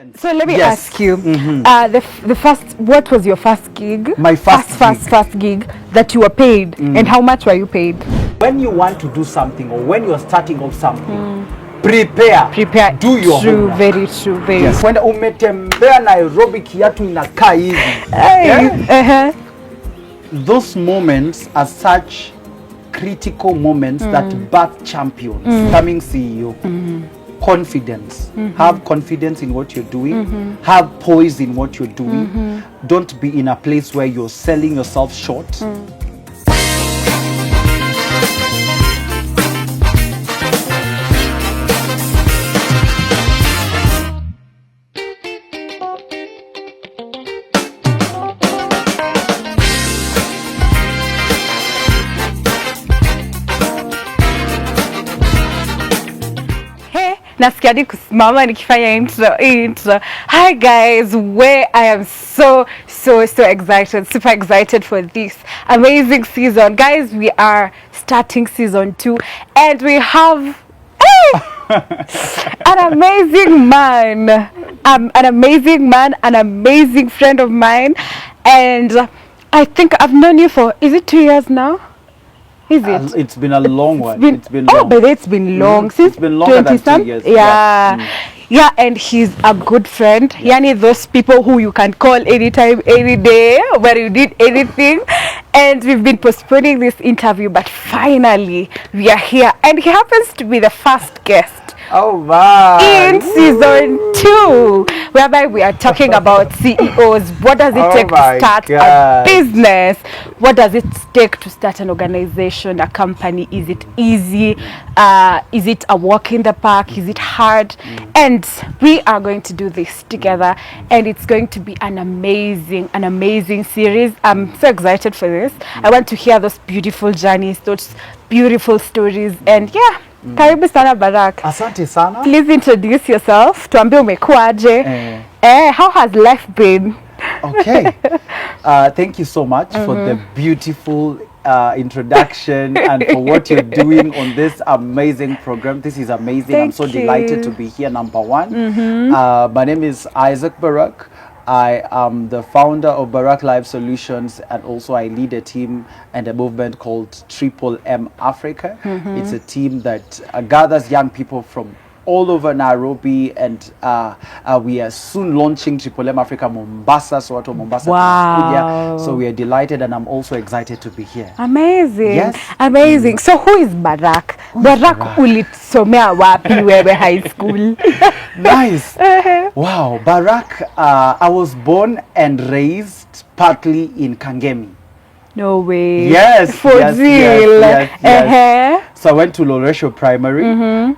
So let me Yes. ask you, the first, what was your first gig? My first gig that you were paid, and how much were you paid? When you want to do something or when you're starting off something, prepare. Do your True, homework. very true, very. Yes. When umetembea Nairobi kiatu inakaa hivi. Hey, Those moments are such critical moments that birth champions, coming CEO. Confidence. Have confidence in what you're doing. Have poise in what you're doing. Don't be in a place where you're selling yourself short. nasikia hadi kusimama nikifanya intro. Hi guys, where I am so excited, super excited for this amazing season. Guys, we are starting season 2 and we have an amazing man, an amazing friend of mine, and I think I've known you for, is it 2 years now? Is it? It's been a long one. It's been long. But it's been long since it's been longer than 2 years. Yeah, and he's a good friend. Yani those people who you can call anytime, any day, where you need anything. And we've been postponing this interview, but finally we are here, and he happens to be the first guest. Oh wow! In season 2, whereby we are talking about CEOs. What does it take to start a business? What does it take to start an organization, a company? Is it easy? Is it a walk in the park? Is it hard? And we are going to do this together, and it's going to be an amazing series. I'm so excited for this. I want to hear those beautiful journeys, those beautiful stories, and yeah. Karibu sana Barak. Asante sana. Please introduce yourself. Tuambie umekuaje. How has life been? Okay. Thank you so much for the beautiful introduction and for what you're doing on this amazing program. This is amazing. I'm so delighted to be here, number one. My name is Isaac Barak. I am the founder of Barak Life Solutions, and also I lead a team and a movement called Triple M Africa. It's a team that gathers young people from all over Nairobi, and we are soon launching Triple M Africa Mombasa. So Mombasa. Wow. So we are delighted, and I'm also excited to be here. Amazing. Yes. Amazing. So who is Barak? Barak ulisomea wapi wewe high school? Nice. Wow. Barak, I was born and raised partly in Kangemi. No way. Yes. For real. Yes. So I went to Loresho Primary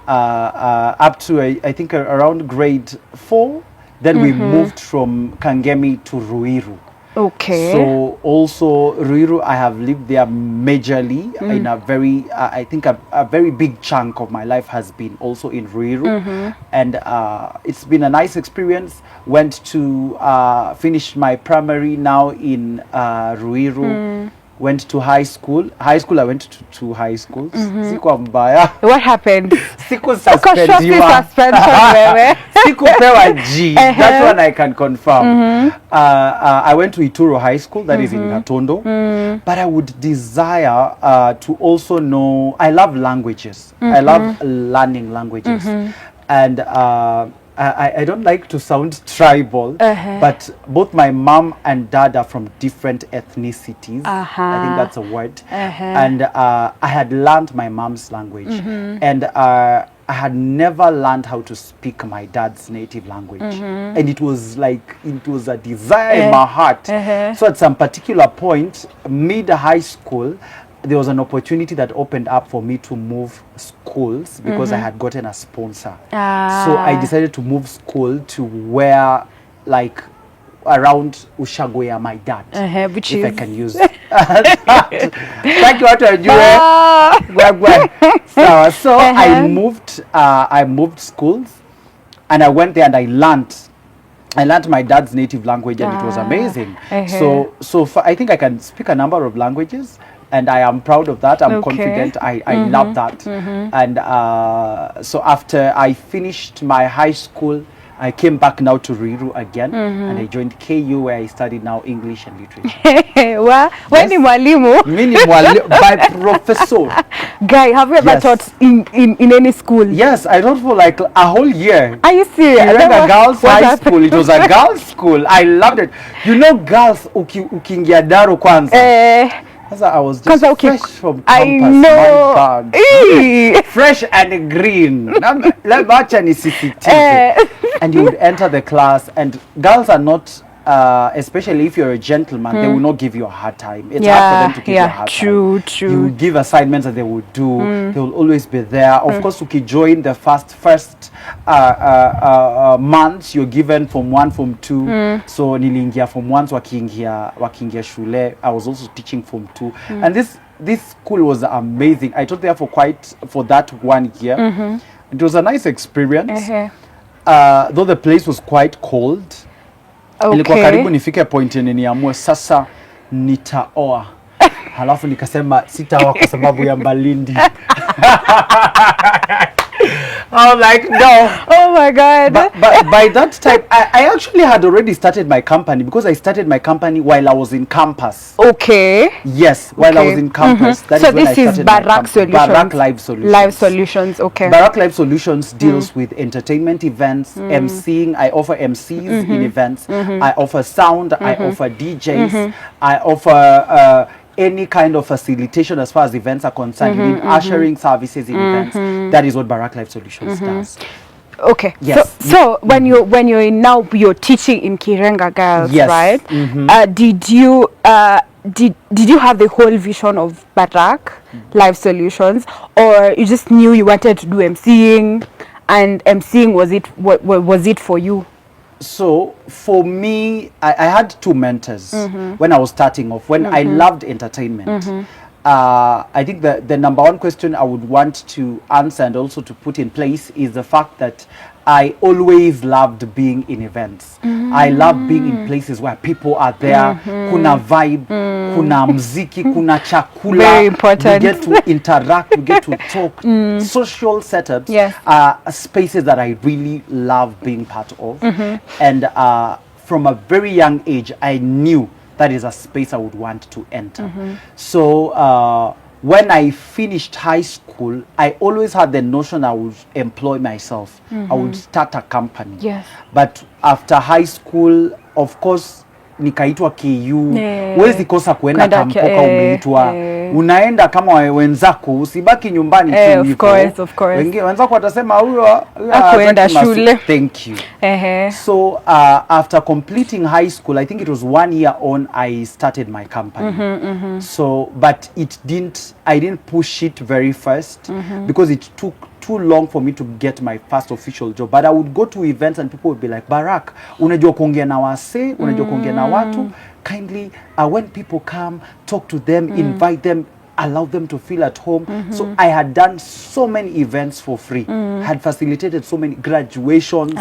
up to I think around grade 4. Then we moved from Kangemi to Ruiru. Okay. So also Ruiru, I have lived there majorly in a very, I think a very big chunk of my life has been also in Ruiru. And it's been a nice experience. Went to finish my primary now in Ruiru. Went to high school. I went to 2 high schools. Sikuwa mbaya. What happened? Siku suspendiwa. Sikupewa G. That one I can confirm. I went to Ituro High School, that is in Gatondo. But I would desire to also know, I love languages. I love learning languages. And I don't like to sound tribal, but both my mom and dad are from different ethnicities. I think that's a word. And I had learned my mom's language. And I had never learned how to speak my dad's native language. And it was like, it was a desire in my heart. So at some particular point, mid-high school, there was an opportunity that opened up for me to move schools because I had gotten a sponsor. So I decided to move school to where, like, around Ushagoya, my dad, which if is... I can use thank you, what are you so I moved schools, and I went there and I learned my dad's native language, and it was amazing. So I think I can speak a number of languages, and I am proud of that. I'm confident. I love that. And so after I finished my high school, I came back now to Ruiru again, and I joined KU, where I studied now English and literature. Wewe ni mwalimu? Mimi ni mwalimu by professor. Guy, have you ever taught in any school? Yes, I taught for like a whole year. Are you serious? Kirega Girls High School. It was a girls' school. I loved it. You know, girls ukiingia daro kwanza. I was just fresh from campus. I know. My bag. Fresh and green. And you would enter the class, and girls are not, especially if you're a gentleman, they will not give you a hard time. It's hard for them to give you a hard time. True. You would give assignments that they would do. They will always be there. Of course, you join the first months, you're given Form 1, Form 2. So niliingia Form 1 wakiingia shule. I was also teaching Form 2. And this school was amazing. I taught there for that 1 year. It was a nice experience. Though the place was quite cold. Ilikuwa karibu nifike point niamue sasa nitaoa. Halafu nikasema sitaoa kwa sababu ya Malindi. I'm like, no. Oh my God. But by that time, I actually had already started my company, because I started my company while I was in campus. Okay. Yes, while I was in campus. That so is when this I is Barak Solutions. Barak Live Solutions. Live Solutions, okay. Barak Live Solutions deals with entertainment events, MCing. I offer MCs in events. I offer sound. I offer DJs. I offer any kind of facilitation as far as events are concerned, in ushering services in events. That is what Barak Live Solutions does. Okay. Yes. So when you're teaching in Kirenga Girls, yes. Right? Did you have the whole vision of Barak Live Solutions, or you just knew you wanted to do MCing, and MCing was it for you? So for me, I had two mentors when I was starting off, when I loved entertainment. I think the number one question I would want to answer and also to put in place is the fact that I always loved being in events. I love being in places where people are there, kuna vibe, kuna mziki, kuna chakula. Very important. We get to interact, we get to talk. Social setups are spaces that I really love being part of. And from a very young age, I knew that is a space I would want to enter. So when I finished high school, I always had the notion I would employ myself. I would start a company. Yes. But after high school, of course, nikaitwa KU. Huwezi kosa kuenda kampoka umeitwa. Unaenda kama wenzako, usibaki nyumbani tu. Of course. Wenzako watasema huyo hakuenda shule. Thank you. So after completing high school, I think it was 1 year on, I started my company. So, but I didn't push it very fast because it took too long for me to get my first official job. But I would go to events and people would be like, Barak, unajua kuongea na wase, unajua kuongea na watu, kindly when people come, talk to them, invite them, allow them to feel at home. So I had done so many events for free. Had facilitated so many graduations,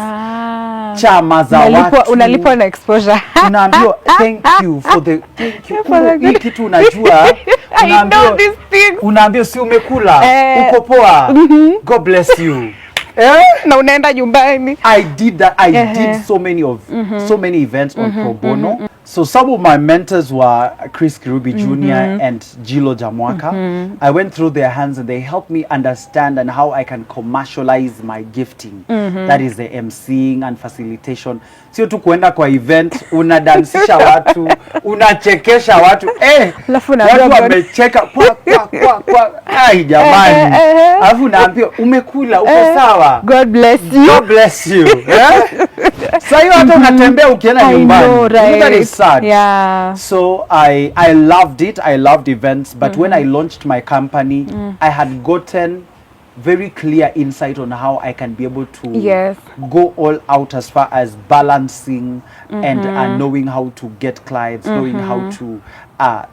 chama za watu. Unalipwa na exposure. Unaambiwa thank you for the hii kitu unajua. I know these things. Unaambiwa si umekula, uko poa. God bless you. Na unaenda nyumbani. I did that. I did so many events on pro bono. So some of my mentors were Chris Kirubi Jr. and Jilo Jamwaka. I went through their hands and they helped me understand and how I can commercialize my gifting. That is the MCing and facilitation. Sio tu kuenda kwa event, unadansisha watu, unachekesha watu. Watu wamecheka kwa. Ai jamani. Alafu naambia umekula, uko sawa. God bless you. God bless you. Sasa hiyo hata unatembea ukienda nyumbani. That is sad. Yeah. So I loved it. I loved events. But when I launched my company, I had gotten very clear insight on how I can be able to go all out as far as balancing and knowing how to get clients, knowing how to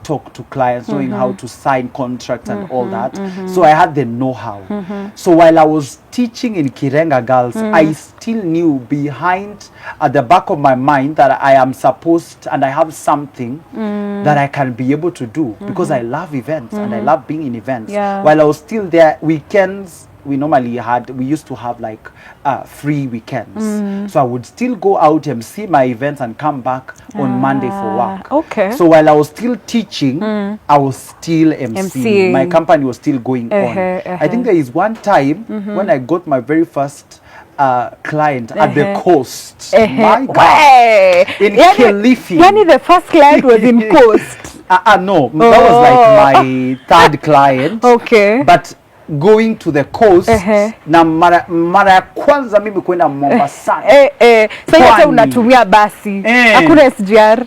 talk to clients, knowing how to sign contracts and all that. So I had the know-how. So while I was teaching in Kirenga Girls, I still knew behind at the back of my mind that I am supposed and I have something that I can be able to do because I love events and I love being in events. While I was still there, weekends we used to have like free weekends. So I would still go out and see my events and come back on Monday for work. Okay. So while I was still teaching, I was still MCing. My company was still going on. I think there is one time when I got my very first client at the coast. My God. In Kilifi. When the first client was in coast. No, that was like my third client. Okay. But going to the coast na mara ya kwanza mimi kwenda Mombasa. Sasa yote unatumia basi. Hakuna SGR.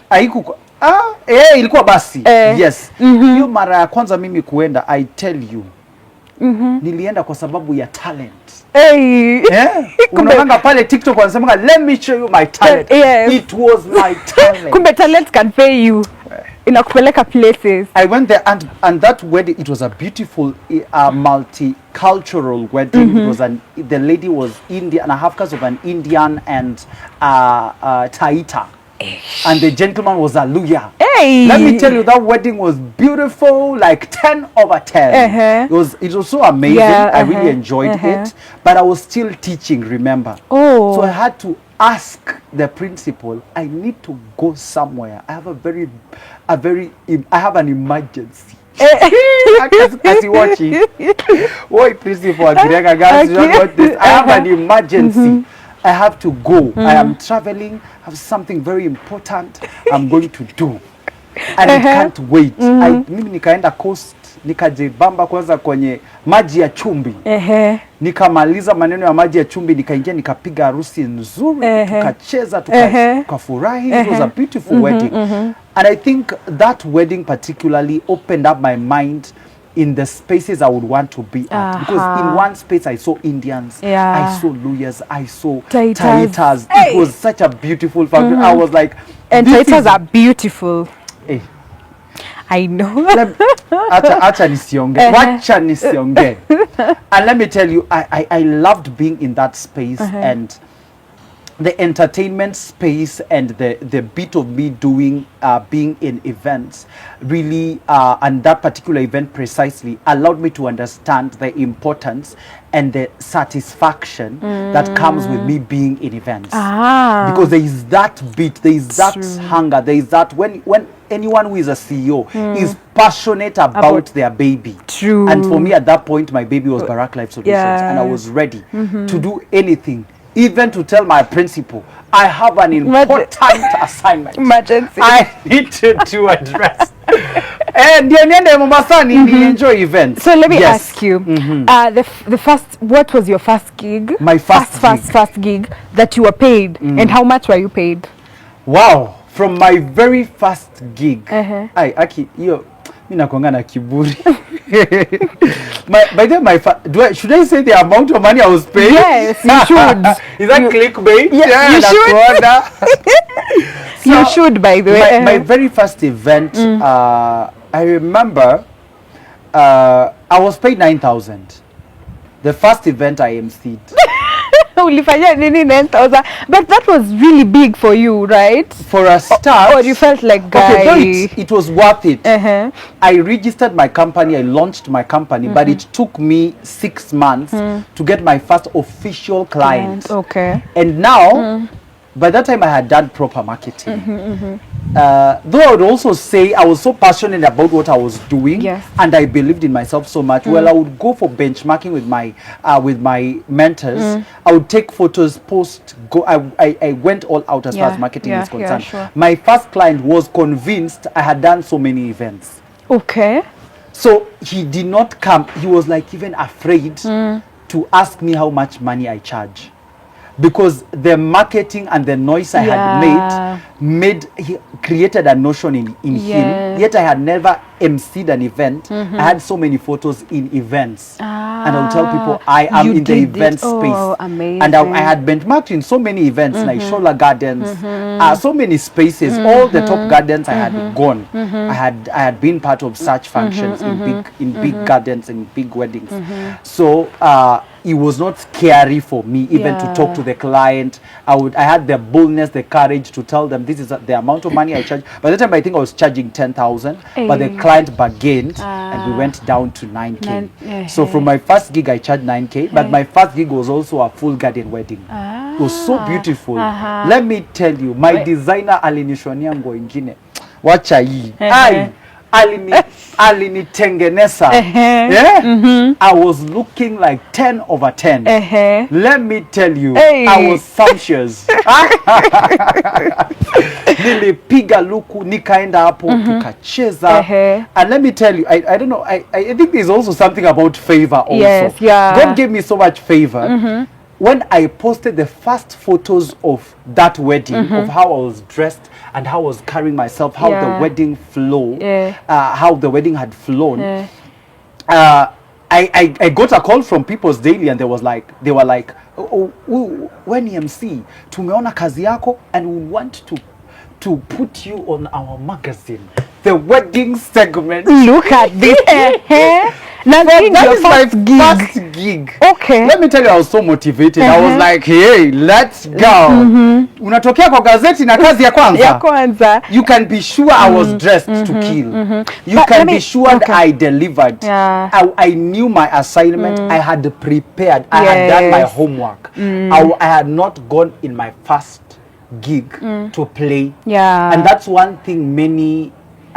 Ilikuwa basi. Yes. Hiyo mara ya kwanza mimi kuenda, I tell you. Nilienda kwa sababu ya talent. Unaona pale TikTok wanasema let me show you my talent. It was my talent. Kumbe talent can pay you. Inakupeleka places. I went there and that wedding, it was a beautiful multicultural wedding. It was the lady was Indian, and a half caste of an Indian and Taita. And the gentleman was a Luya. Let me tell you, that wedding was beautiful, like 10 over 10. It was so amazing. I really enjoyed it, but I was still teaching, remember? So I had to ask the principal, I need to go somewhere. I have I have an emergency. As you watching, why principal? I have an emergency. I have to go. I am traveling. I have something very important I'm going to do, and it can't wait. Mimi nikaenda coast, nikajibamba kwanza kwenye maji ya chumbi. Nikamaliza maneno ya maji ya chumbi, nikaingia nikapiga harusi nzuri, tukacheza, tukafurahi. It was a beautiful wedding. And I think that wedding particularly opened up my mind in the spaces I would want to be at. Because in one space I saw Indians, I saw Luyas, I saw Taitas. It was such a beautiful family. I was like, and Taitas are beautiful. I know. Acha nisionge. Wacha nisionge. And let me tell you, I loved being in that space, and the entertainment space and the bit of me doing being in events really and that particular event precisely allowed me to understand the importance and the satisfaction that comes with me being in events. Because there is that bit, there is that hunger, there is that when anyone who is a CEO is passionate about their baby. And for me at that point, my baby was Barak Life Solutions, and I was ready to do anything. Even to tell my principal, I have an important assignment. Emergency. I need to address. And niende Mombasa ni enjoy events. So let me ask you, the first, what was your first gig? My first gig that you were paid, and how much were you paid? Wow, from my very first gig. Nakwanga na kiburi. By then should I say the amount of money I was paid? Yes, you should. Is that clickbait? Yes, you should. You should, by the way. My very first event, I remember I was paid 9,000. The first event I emceed. Ulifanya nini 9,000? But that was really big for you, right? For a start. Or you felt like, guy. Okay, it was worth it. I registered my company, I launched my company, but it took me 6 months to get my first official client. Okay. And now, by that time I had done proper marketing. Though I would also say I was so passionate about what I was doing, and I believed in myself so much. Well, I would go for benchmarking with my mentors. I would take photos, post, go. I went all out as far as marketing is concerned. My first client was convinced I had done so many events. Okay. So he did not come. He was like even afraid to ask me how much money I charge. Because the marketing and the noise I had he created a notion in him. Yet I had never emceed an event. I had so many photos in events, and I would tell people I am in the event space. Amazing. And I had benchmarked in so many events like Shola Gardens, so many spaces. All the top gardens I had gone. I had been part of such functions in big gardens and big weddings. So it was not scary for me even to talk to the client. I had the boldness, the courage to tell them this is the amount of money I charge. By the time I think I was charging 10,000, but the client bargained and we went down to 9K. So from my first gig I charged 9K, but my first gig was also a full garden wedding. It was so beautiful. Let me tell you, my designer alinishonia nguo ingine. Wacha hii. Alinitengeneza. I was looking like 10 over 10. Let me tell you, I was sumptuous. Nilipiga luku, nikaenda hapo, tukacheza. And let me tell you, I don't know, I think there's also something about favor also. Yes, yeah. God gave me so much favor. When I posted the first photos of that wedding, of how I was dressed and how I was carrying myself, how the wedding flow, how the wedding had flown, I got a call from People's Daily and they were like, when MC, tumeona kazi yako and we want to put you on our magazine, the wedding segment. Look at this. Now that is my first gig. Okay. Let me tell you, I was so motivated. I was like, hey, let's go. Unatokea kwa gazeti na kazi ya kwanza. You can be sure I was dressed to kill. You can be sure that I delivered. I knew my assignment. I had prepared. I had done my homework. I had not gone in my first gig to play. And that's one thing many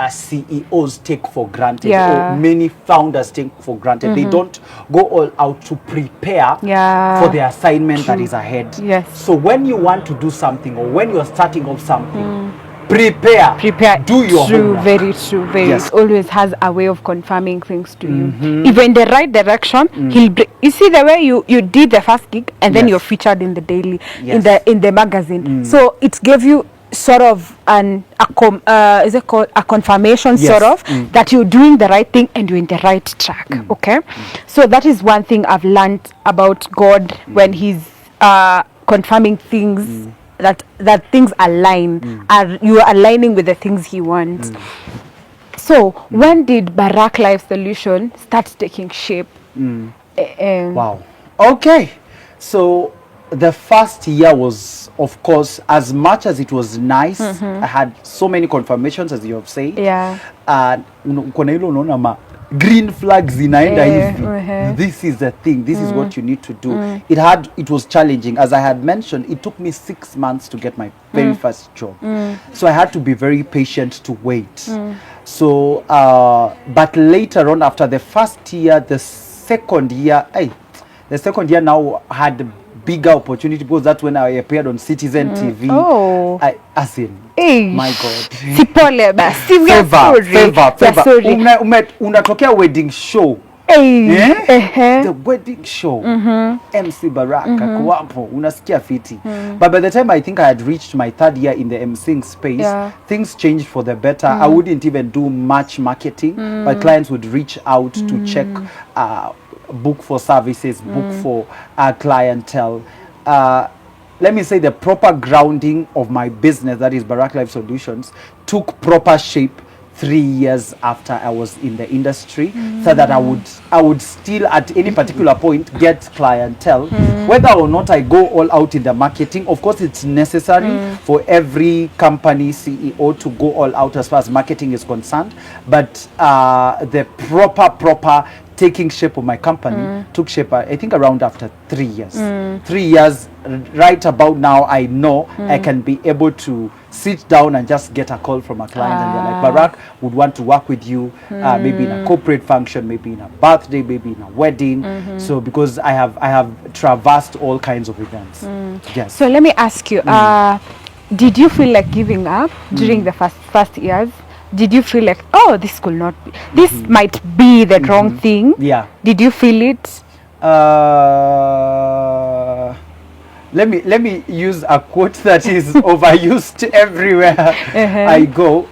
CEOs take for granted, or many founders take for granted. They don't go all out to prepare for the assignment that is ahead. So when you want to do something, or when you are starting off something, prepare, do your homework. Very true. It always has a way of confirming things to you. If in the right direction, you see the way you did the first gig and then you're featured in the daily, in the magazine. So it gave you sort of is it called a confirmation, sort of that you're doing the right thing and you're in the right track. Okay, so that is one thing I've learned about God when He's confirming things, that things align, you are aligning with the things He wants. So when did Barak Life Solution start taking shape? Wow. Okay, so the first year was, of course, as much as it was nice, I had so many confirmations, as you have said. Kuna hilo unaona ma green flags inaenda hivi. This is the thing. This is what you need to do. It was challenging. As I had mentioned, it took me 6 months to get my very first job. So I had to be very patient to wait. So, but later on, after the first year, the second year now had bigger opportunity, because that's when I appeared on Citizen TV. My God. Favor. Unatokea wedding show. The wedding show. MC Barak kuwapo, unasikia fiti. But by the time I think I had reached my third year in the MCing space, things changed for the better. I wouldn't even do much marketing. My clients would reach out to check book for services, book for clientele. Let me say the proper grounding of my business, that is Barak Life Solutions, took proper shape 3 years after I was in the industry, so that I would still at any particular point get clientele, whether or not I go all out in the marketing. Of course, it's necessary for every company CEO to go all out as far as marketing is concerned, but the proper taking shape of my company took shape, I think, around after 3 years. 3 years, right about now, I know I can be able to sit down and just get a call from a client and they're like, Barak, would want to work with you, maybe in a corporate function, maybe in a birthday, maybe in a wedding. So because I have traversed all kinds of events. Yes. So let me ask you, did you feel like giving up during the first years? Did you feel like, oh, this could not be, this might be the wrong thing? Yeah. Did you feel it? Let me use a quote that is overused everywhere I go.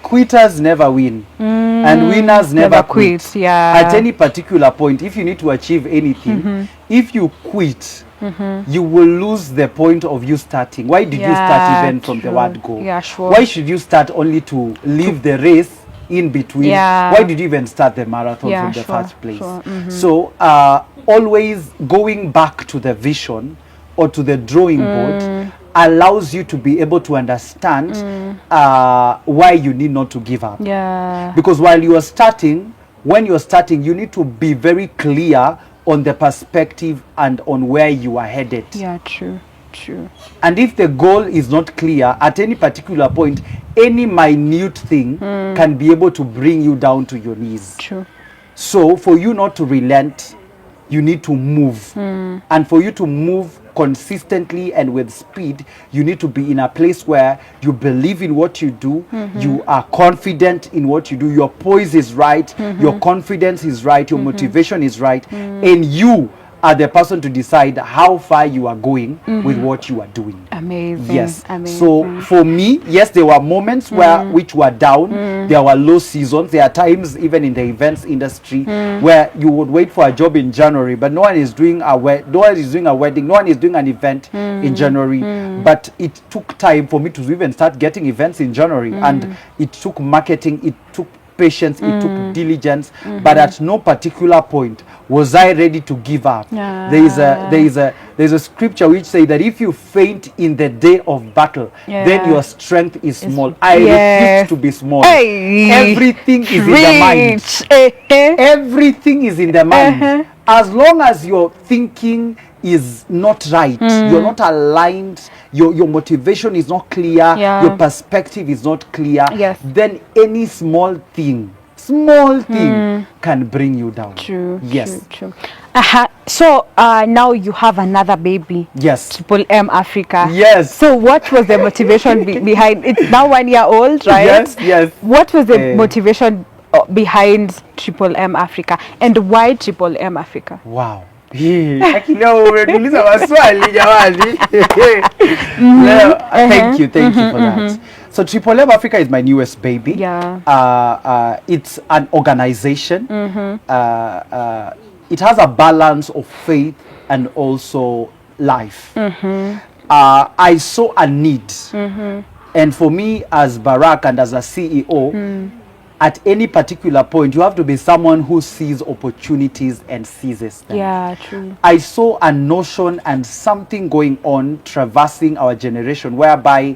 Quitters never win, and winners never quit. At any particular point, if you need to achieve anything, if you quit, you will lose the point of you starting. Why did you start even from the word go? Why should you start only to leave the race in between, Yeah. why did you even start the marathon Yeah, from the sure, first place? sure. So always going back to the vision or to the drawing board allows you to be able to understand why you need not to give up. Yeah. Because when you're starting, you need to be very clear on the perspective and on where you are headed. Yeah, true. True. And if the goal is not clear at any particular point, any minute thing can be able to bring you down to your knees. True. So for you not to relent, you need to move. And for you to move consistently and with speed, you need to be in a place where you believe in what you do, you are confident in what you do, your poise is right, your confidence is right, your motivation is right, and you are the person to decide how far you are going with what you are doing. Amazing. Yes. Amazing. So for me, yes, there were moments which were down. There were low seasons. There are times even in the events industry where you would wait for a job in January, but no one is doing a wedding, no one is doing an event in January. But it took time for me to even start getting events in January, and it took marketing, it took patience, it took diligence, but at no particular point was I ready to give up. Yeah. There's a scripture which says that if you faint in the day of battle, then your strength is small. I refuse to be small. Hey. Everything is in the mind. Everything is in the mind. As long as your thinking is not right, you're not aligned, your motivation is not clear, your perspective is not clear, then any small thing can bring you down. True. Yes. True. So now you have another baby. Yes. Triple M Africa. Yes. So what was the motivation behind? It's now 1 year old, right? Yes. Yes. What was the motivation behind Triple M Africa, and why Triple M Africa? Wow. Leo umeniuliza maswali jamani. Leo, thank you for that. So Tripple M Africa is my newest baby. Yeah. It's an organization. It has a balance of faith and also life. I saw a need, and for me as Barak and as a CEO, at any particular point, you have to be someone who sees opportunities and seizes them. Yeah, true. I saw a notion and something going on traversing our generation whereby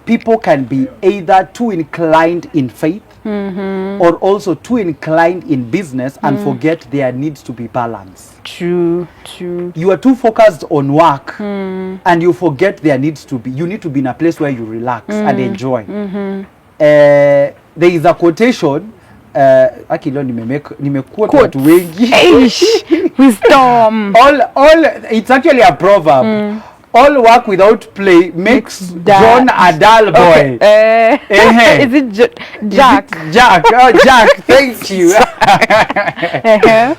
people can be either too inclined in faith or also too inclined in business and forget there needs to be balance. True. You are too focused on work and you forget you need to be in a place where you relax and enjoy. There is a quotation akilo nimekuwa watu wengi. Wisdom. All it's actually a proverb. All work without play makes John a dull boy. Is it Jack? Jack. Oh, Jack. Thank you.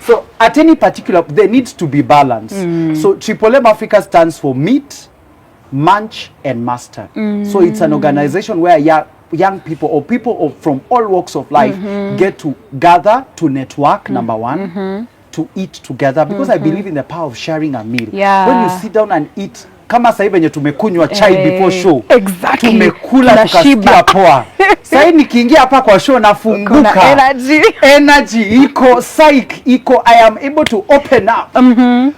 So at any particular, there needs to be balance. So Triple M Africa stands for meet, munch, and master. So it's an organization where young people or people from all walks of life get to gather to network, number one, to eat together, because I believe in the power of sharing a meal. When you sit down and eat, kama sasa hivi venye tumekunywa chai before show, tumekula tukasikia poa. Sasa nikiingia hapa kwa show nafunguka, energy iko, psych iko, I am able to open up.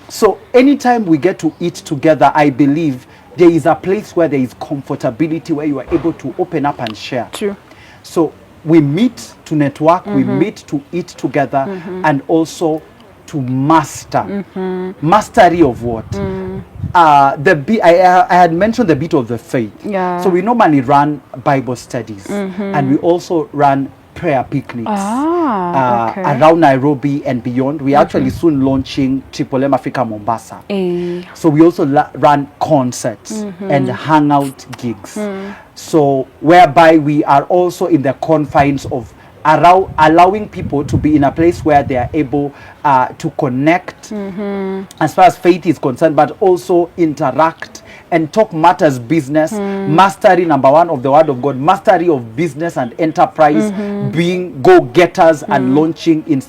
So anytime we get to eat together, I believe there is a place where there is comfortability, where you are able to open up and share. True. So we meet to network, we meet to eat together, and also to master. Mastery of what? I had mentioned the bit of the faith. So we normally run Bible studies, and we also run prayer picnics around Nairobi and beyond. We are actually soon launching Triple M Africa Mombasa. So we also run concerts and hangout gigs. So whereby we are also in the confines of allowing people to be in a place where they are able to connect as far as faith is concerned, but also interact and talk matters business, mastery number one of the word of God, mastery of business and enterprise, being go-getters and launching in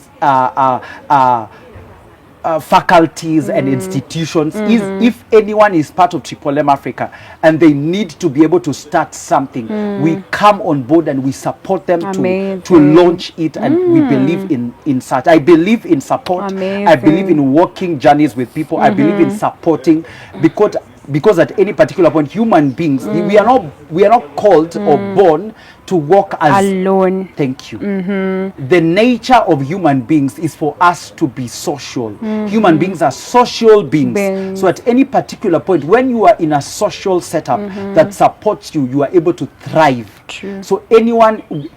faculties and institutions. If anyone is part of Triple M Africa and they need to be able to start something, we come on board and we support them to launch it, and we believe in such. I believe in support. I believe in working journeys with people. I believe in supporting, because at any particular point, human beings, we are not called or born to walk as alone. Thank you. The nature of human beings is for us to be social. Human beings are social beings. So at any particular point, when you are in a social setup that supports you, you are able to thrive. True. So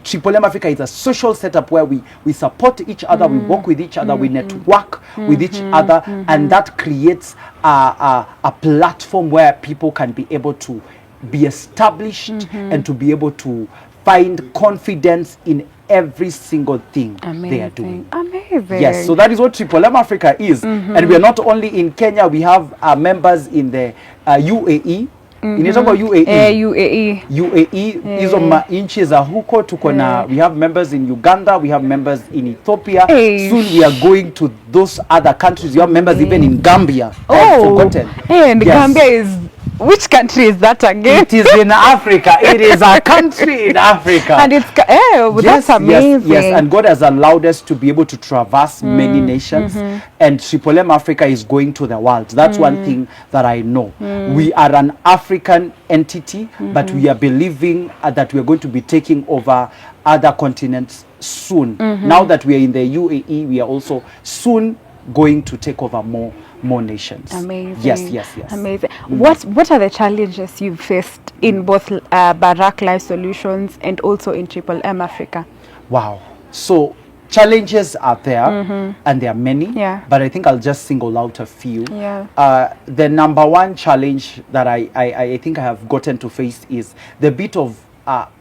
Triple M Africa is a social setup where we support each other, we work with each other, we network with each other, and that creates a platform where people can be able to be established and to be able to find confidence in every single thing they are doing. Amazing. Yes, so that is what Triple M Africa is. And we are not only in Kenya, we have members in the UAE. Inaitwa UAE. UAE hizo inchi za huko tuko na, we have members in Uganda, we have members in Ethiopia. Soon we are going to those other countries. We have members even in Gambia. I've forgotten. And Gambia is, which country is that again? It is in Africa. It is a country in Africa. And it's that's amazing. Yes, and God has allowed us to be able to traverse many nations. And Triple M Africa is going to the world. That's one thing that I know. We are an African entity, but we are believing that we are going to be taking over other continents soon. Now that we are in the UAE, we are also soon going to take over more nations. Amazing. Yes. Amazing. What are the challenges you've faced in both Barak Life Solutions and also in Triple M Africa? Wow. So challenges are there, and there are many, but I think I'll just single out a few. The number one challenge that I think I have gotten to face is the bit of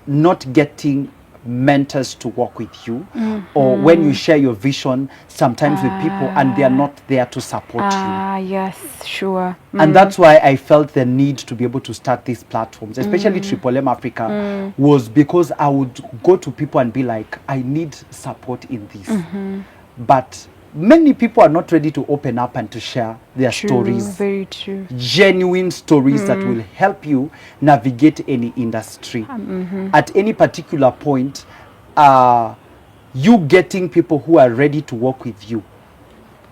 not getting mentors to work with you, or when you share your vision sometimes with people and they are not there to support you. Yes, sure. And that's why I felt the need to be able to start these platforms, especially Triple M Africa, was because I would go to people and be like, I need support in this. But many people are not ready to open up and to share their stories. Very true. Genuine stories that will help you navigate any industry. At any particular point, you getting people who are ready to work with you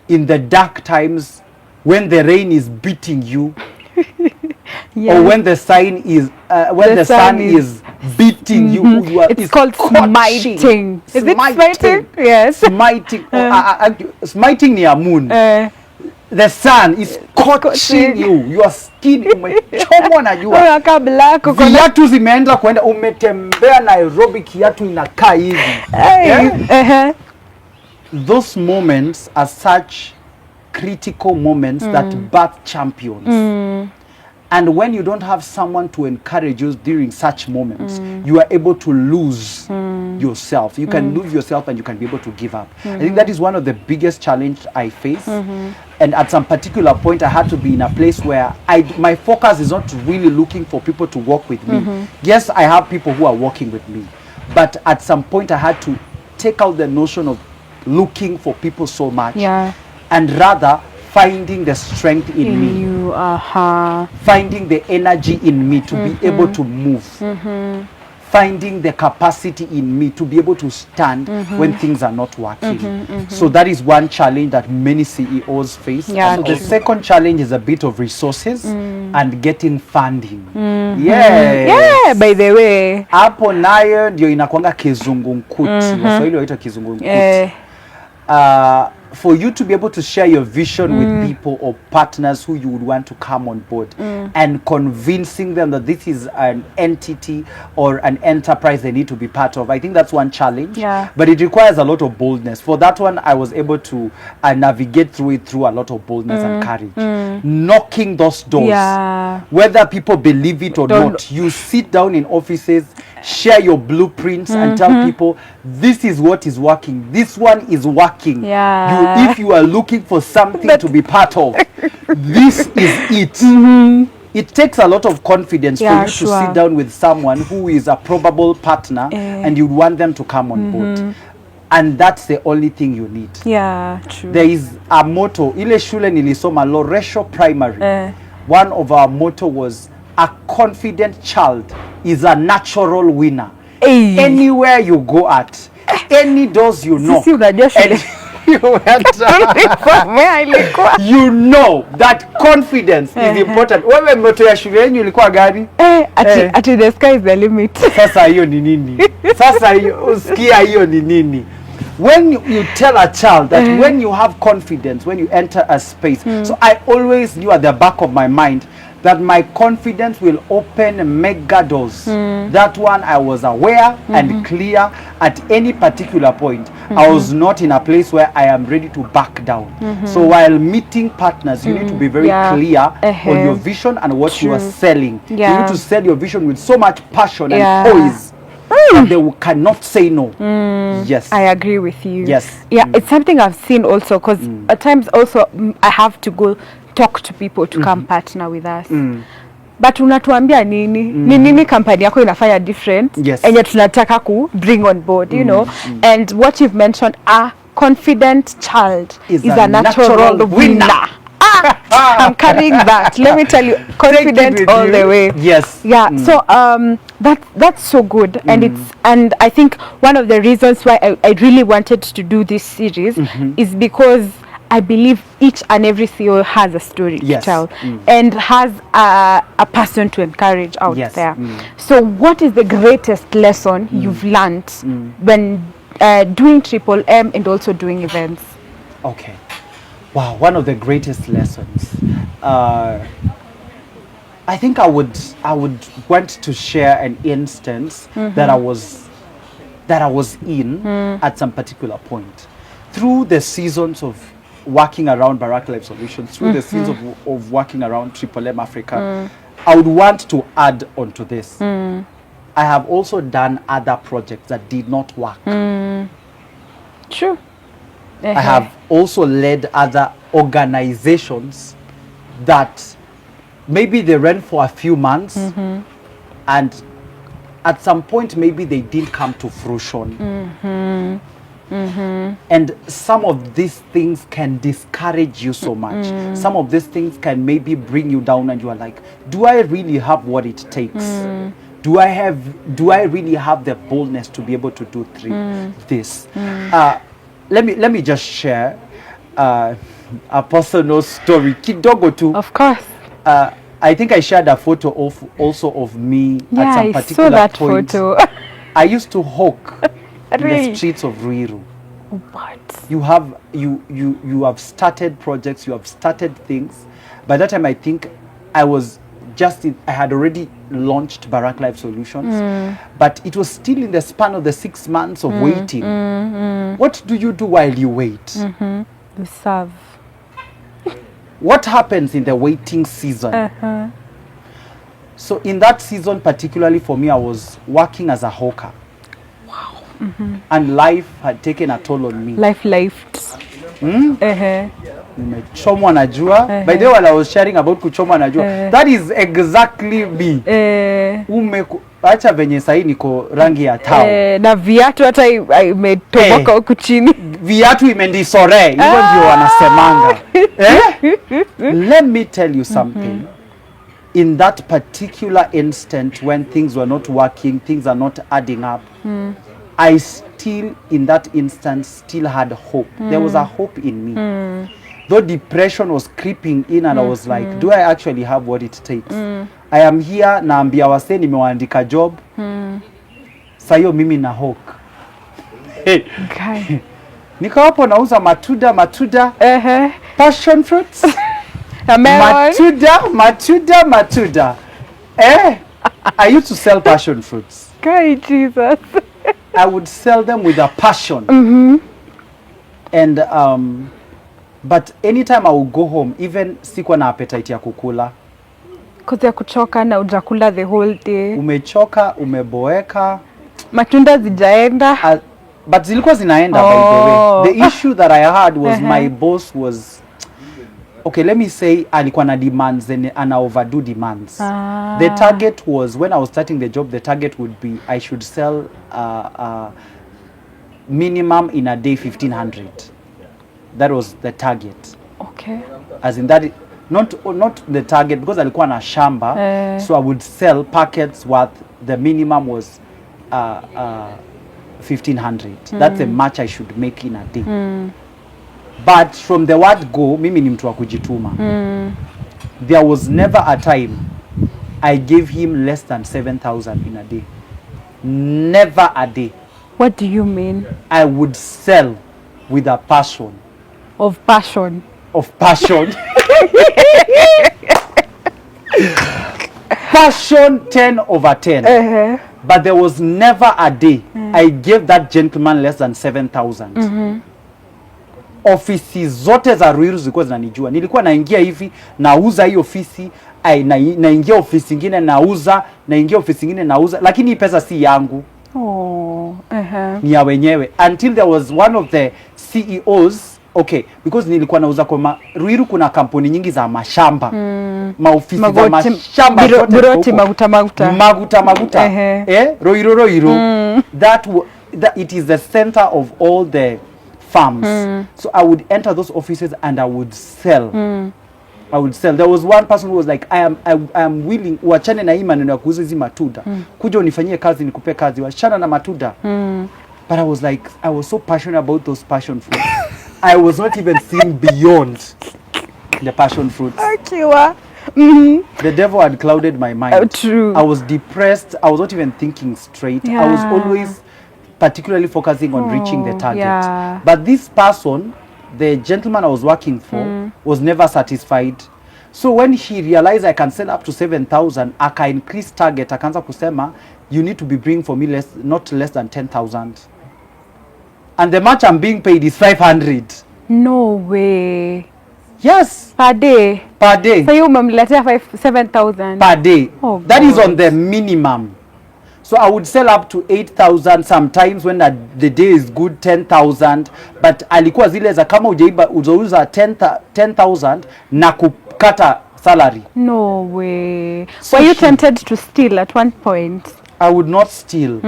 in the dark times, when the rain is beating you, or when the sun is beating you. It's called smiting. Is it smiting? Yes. Smiting. Smiting near moon. The sun is scorching you. Your skin umechomwa na jua. Viatu zimeenda kwenda, umetembea Nairobi, kiatu inakaa hivi. Those moments are such critical moments that birth champions. And when you don't have someone to encourage you during such moments, you are able to lose yourself. You can lose yourself and you can be able to give up. I think that is one of the biggest challenges I face. And at some particular point, I had to be in a place where my focus is not really looking for people to work with me. Yes, I have people who are working with me. But at some point, I had to take out the notion of looking for people so much. And rather finding the strength in me. Finding the energy in me to be able to move. Finding the capacity in me to be able to stand when things are not working. So that is one challenge that many CEOs face. So the second challenge is a bit of resources and getting funding. Yeah, by the way. Hapo nayo ndio inakuanga kizungumkuti. Waswahili waita kizungumkuti. For you to be able to share your vision with people or partners who you would want to come on board, and convincing them that this is an entity or an enterprise they need to be part of, I think that's one challenge. But it requires a lot of boldness. For that one, I was able to navigate through it through a lot of boldness and courage. Knocking those doors, whether people believe it or not. You sit down in offices, share your blueprints and tell people, this is what is working, this one is working. If you are looking for something to be part of, this is it. It takes a lot of confidence for you to sit down with someone who is a probable partner and you want them to come on board. and that's the only thing you need. Yeah, true. There is a motto, ile shule nilisoma Loresho Primary. One of our motto was, a confident child is a natural winner. Hey. Anywhere you go at, any doors you knock, you know that confidence is important. Wewe motto ya shule yenu ilikuwa gani? Ati the sky is the limit. Sasa hiyo ni nini? Sasa hiyo usikia hiyo ni nini? When you tell a child that when you have confidence, when you enter a space, so I always knew at the back of my mind that my confidence will open mega doors. That one I was aware and clear at any particular point. I was not in a place where I am ready to back down. So while meeting partners, you need to be very clear on your vision and what you are selling. You need to sell your vision with so much passion and poise. And they cannot say no. Yes, I agree with you. Yes. Yeah, it's something I've seen also, because at times also I have to go talk to people to come partner with us. But unatuambia nini? Ni nini kampani yako inafanya different? Yes. Enye tunataka ku bring on board, you know. And what you've mentioned, a confident child is a natural winner. I'm carrying that. Let me tell you, confident all the way. Yes. Yeah. So that's so good, and I think one of the reasons why I really wanted to do this series is because I believe each and every CEO has a story to tell and has a person to encourage out there. So what is the greatest lesson you've learned when doing Triple M and also doing events? Okay. Wow, one of the greatest lessons. I think I would want to share an instance that I was in at some particular point. Through the seasons of working around Barak Life Solutions, through the seasons of working around Triple M Africa, I would want to add onto this. I have also done other projects that did not work. True. I have also led other organizations that maybe they ran for a few months and at some point maybe they didn't come to fruition. And some of these things can discourage you so much. Some of these things can maybe bring you down and you are like, do I really have what it takes? Do I really have the boldness to be able to do this? Let me just share a personal story. Kidogo too. Of course. I think I shared a photo of me at some particular I saw that point. photo. I used to hawk in Really? the streets of Ruiru. What? You have started projects, you have started things. By that time, I think I was I had already launched Barak Life Solutions, but it was still in the span of the 6 months of waiting. What do you do while you wait? You serve. What happens in the waiting season? So in that season, particularly for me, I was working as a hawker. Wow. And life had taken a toll on me. Life lifed. Nimechomwa na jua. By the way, while I was sharing about kuchomwa na jua, that is exactly me. Acha venye sahi niko rangi ya tao. Na viatu hata imetoboka huku chini. Viatu imendisore. Hivyo ndio wanasemanga. Let me tell you something. In that particular instant when things were not working, things are not adding up, I still, in that instance, still had hope. There was a hope in me. Though depression was creeping in and I was like, do I actually have what it takes? I am here, naambia wase nimewaandika job. Sayo mimi na hawk. Niko hapo nauza matuda. Passion fruits. Matuda. I used to sell passion fruits. God, Jesus. I would sell them with a passion. And but anytime I would go home, even sikuwa na appetite ya kukula. Kozi ya kuchoka na ujakula the whole day. Umechoka, umeboeka. Matunda zijaenda. But zilikuwa zinaenda by the way. The issue that I had was my boss was, okay, let me say alikuwa na demands and ana overdo demands. The target was, when I was starting the job, the target would be I should sell minimum in a day 1500. That was the target. Okay. As in that, not the target, because alikuwa na shamba, so I would sell packets worth, the minimum was 1500. That's the much I should make in a day. But from the word go, mimi ni mtu wa kujituma. There was never a time I gave him less than 7,000 in a day. Never a day. What do you mean? I would sell with a passion. Of passion. Of passion. Passion 10 over 10. But there was never a day I gave that gentleman less than 7,000. Ofisi zote za Ruiru zilikuwa zinanijua. Nilikuwa naingia hivi, nauza hii ofisi, naingia ofisi nyingine nauza, naingia ofisi nyingine nauza, lakini hii pesa si yangu. Ni ya wenyewe. Until there was one of the CEOs, okay, because nilikuwa nauza kwa Ruiru kuna kampuni nyingi za mashamba. Maofisi za mashamba Buroti maguta. Roiro. That it is the center of all the farms. So I would enter those offices and I would sell. I would sell. There was one person who was like, I am willing, wachane na hii maneno ya kuuza hizi matunda. Kuja unifanyie kazi, nikupe kazi, wachana na matunda. But I was like, I was so passionate about those passion fruits. I was not even seeing beyond the passion fruits. The devil had clouded my mind. True. I was depressed. I was not even thinking straight. I was always particularly focusing on reaching the target. But this person, the gentleman I was working for, was never satisfied. So when he realized I can sell up to 7,000, aka increase target, akaanza kusema, you need to be bringing for me not less than 10,000. And the much I'm being paid is 500. No way. Yes. Per day. Per day. So you umemletea 7,000. Per day. Oh, that God. is on the minimum. So I would sell up to 8,000 sometimes when the day is good 10,000, but alikuwa zile za kama ujauza 10,000 na kukata salary. No way. So were you tempted to steal at one point? I would not steal.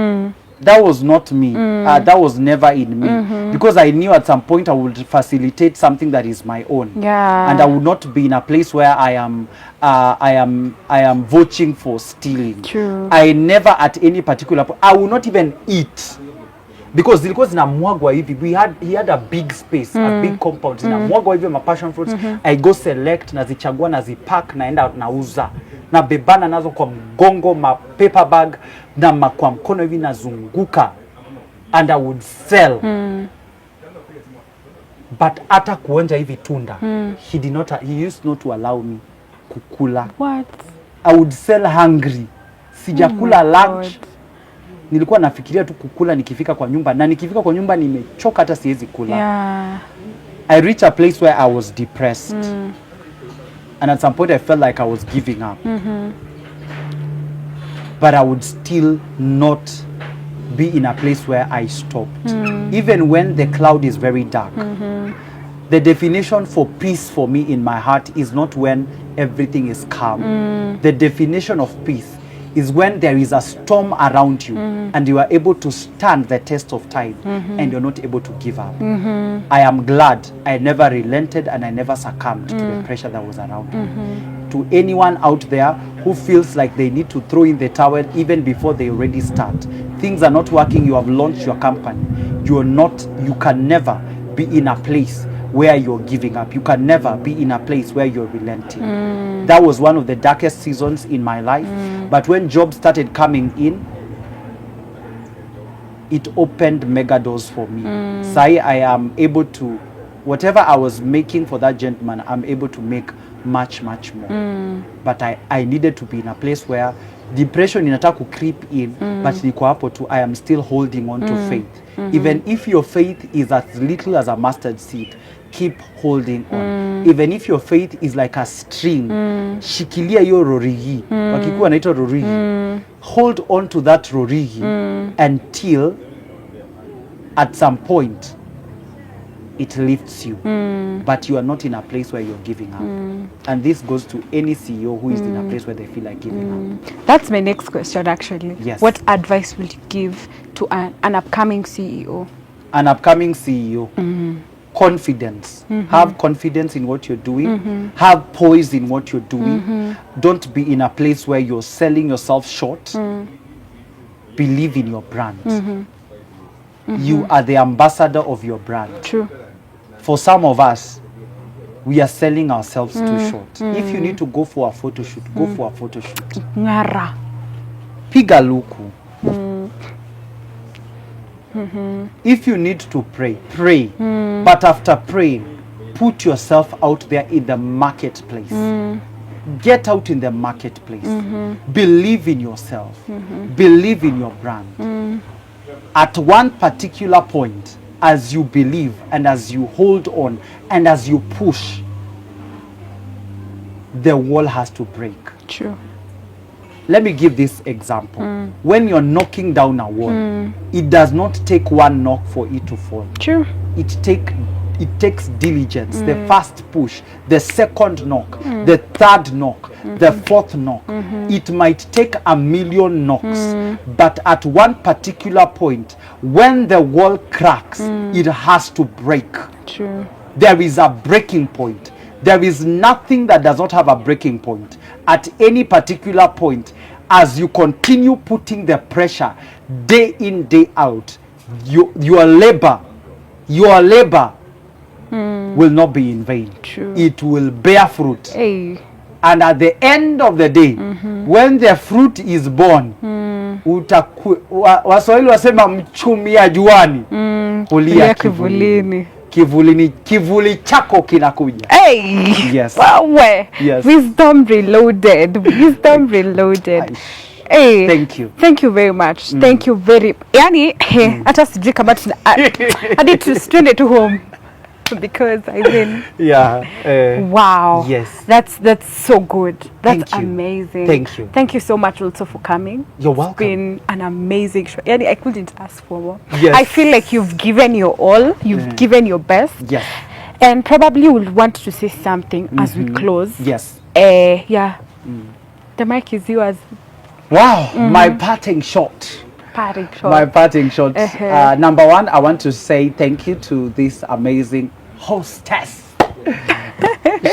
That was not me. That was never in me. Because I knew at some point I would facilitate something that is my own. And I would not be in a place where I am vouching for stealing. True. I never at any particular point, I would not even eat. Because zilikuwa zinamwagwa hivi, he had a big space, a big compound. Zinamwagwa hivi ma passion fruits. I go select, nazichagua, nazipack, naenda nauza. Na bebana nazo kwa mgongo, ma paper bag, na kwa mkono hivi nazunguka. And I would sell. But ata kuonja hivi tunda, he used not to allow me kukula. What? I would sell hungry. Sijakula lunch. Nilikuwa nafikiria tu kukula nikifika kwa nyumba, na nikifika kwa nyumba nimechoka hata siwezi kula. I reached a place where I was depressed. And at some point I felt like I was giving up. But I would still not be in a place where I stopped. Even when the cloud is very dark. The definition for peace for me in my heart is not when everything is calm. The definition of peace is when there is a storm around you and you are able to stand the test of time and you're not able to give up. I am glad I never relented and I never succumbed to the pressure that was around me. To anyone out there who feels like they need to throw in the towel even before they already start, things are not working, you have launched your company, you can never be in a place where you're giving up. You can never be in a place where you're relenting. That was one of the darkest seasons in my life. But when jobs started coming in, it opened mega doors for me. Sai, I am able to, whatever I was making for that gentleman, I'm able to make much more. But I needed to be in a place where depression inataka creep in, but niko hapo tu, I am still holding on to faith. Even if your faith is as little as a mustard seed, keep holding on. Even if your faith is like a string, shikilia hiyo rorigi. Wakikuwa wanaitwa rorigi. Hold on to that rorigi until at some point it lifts you. But you are not in a place where you're giving up. And this goes to any CEO who is in a place where they feel like giving up. That's my next question actually. Yes. What advice will you give to an upcoming CEO? an upcoming CEO, confidence. Have confidence in what you're doing. Have poise in what you're doing. Don't be in a place where you're selling yourself short. Believe in your brand. You are the ambassador of your brand. True. For some of us, we are selling ourselves too short. If you need to go for a photo shoot, go for a photo shoot. Ngara. Piga luku. If you need to pray, pray. But after praying, put yourself out there in the marketplace. Get out in the marketplace. Believe in yourself. Believe in your brand. At one particular point, as you believe and as you hold on and as you push, the wall has to break. True. Let me give this example. When you're knocking down a wall, it does not take one knock for it to fall. True. It takes diligence. The first push, the second knock, the third knock, the fourth knock. It might take 1,000,000 knocks, but at one particular point, when the wall cracks, it has to break. True. There is a breaking point. There is nothing that does not have a breaking point. At any particular point, as you continue putting the pressure day in, day out, your labor will not be in vain. True. It will bear fruit. Hey. And at the end of the day, when the fruit is born, Waswahili wasema mchumia juani, kulia kivulini. Kivuli chako kinakuja. Hey. Yes. Wawe. Yes. Wisdom reloaded. Wisdom reloaded. Hey, thank you very much. Thank you very. Yani hata sijui kama hadi tuende tu home because I mean wow. Yes. That's so good. That's Thank you. amazing. Thank you. Thank you so much also for coming. You're welcome. It's been an amazing show. Yani I couldn't ask for more. Yes. I feel like you've given your all. You've given your best. Yes. And probably you will want to say something as we close. Yes. Yeah. The mic is yours. Wow, my parting shot. My parting shot. Number one, I want to say thank you to this amazing hostess,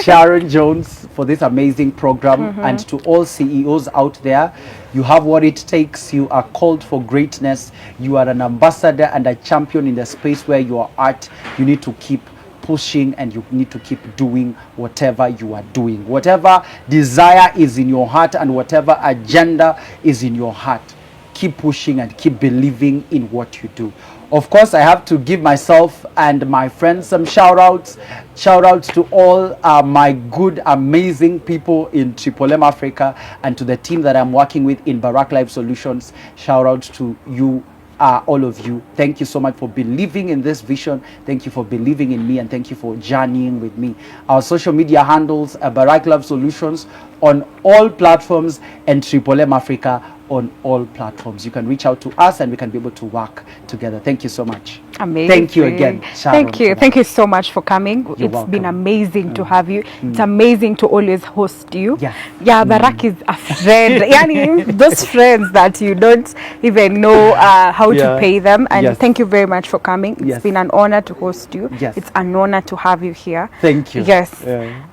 Sharon Jones, for this amazing program, and to all CEOs out there. You have what it takes. You are called for greatness. You are an ambassador and a champion in the space where you are at. You need to keep pushing and you need to keep doing whatever you are doing. Whatever desire is in your heart and whatever agenda is in your heart, keep pushing and keep believing in what you do. Of course, I have to give myself and my friends some shout outs. Shout outs to all my good, amazing people in Tripple Africa and to the team that I'm working with in Barak Life Solutions. Shout outs to you, all of you. Thank you so much for believing in this vision. Thank you for believing in me, and thank you for journeying with me. Our social media handles are Barak Love Solutions on all platforms and Tripple Africa on all platforms. You can reach out to us and we can be able to work together. Thank you so much. Amazing. Thank you again, Sharon. Thank you so much for coming. You're It's welcome. been amazing to have you. It's amazing to always host you. Yeah. Barak is a friend. Yani, those friends that you don't even know how to pay them. And thank you very much for coming. It's been an honor to host you. It's an honor to have you here. Thank you. Yes.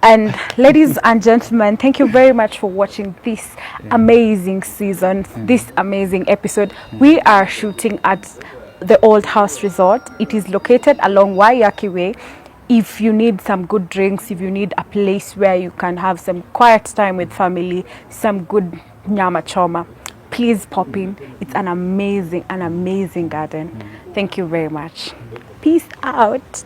And ladies and gentlemen, thank you very much for watching this amazing season, this amazing episode. We are shooting at the Old House Resort. It is located along Waiyaki Way. If you need some good drinks, if you need a place where you can have some quiet time with family, some good nyama choma, please pop in. It's an amazing garden. Thank you very much. Peace out.